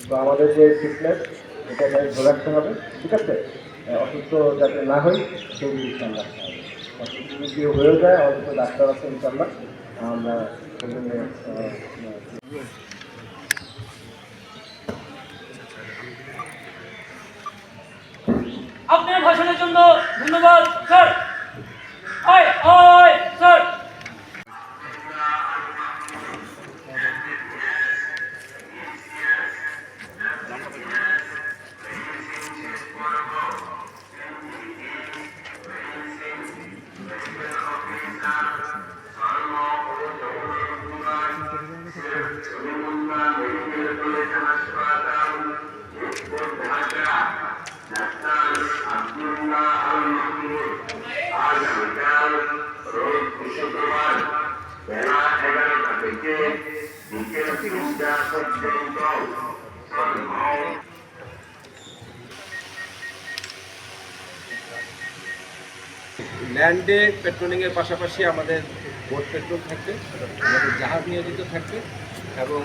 তো আমাদের যে ফিটনেস এটা ধরে রাখতে হবে, ঠিক আছে? অসুস্থ যাতে না হয় সেই দিকে খেয়াল রাখতে হবে। অসুস্থ যদি হয়েও যায় আমাদের তো ডাক্তার আছে ইনশাল্লাহ, আমরা সেজন্য আপনার ভাষণের জন্য ধন্যবাদ স্যার। আয় আয় স্যার। বেলা 11টা থেকে বিকেল 3টা পর্যন্ত ল্যান্ডে পেট্রোলিংয়ের পাশাপাশি আমাদের বোট পেট্রোল থাকবে, আমাদের জাহাজ নিয়োজিত থাকবে এবং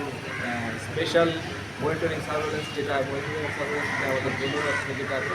স্পেশাল মনিটরিং সার্ভেলেন্স যেটা আমাদের জন্য যেটা আছে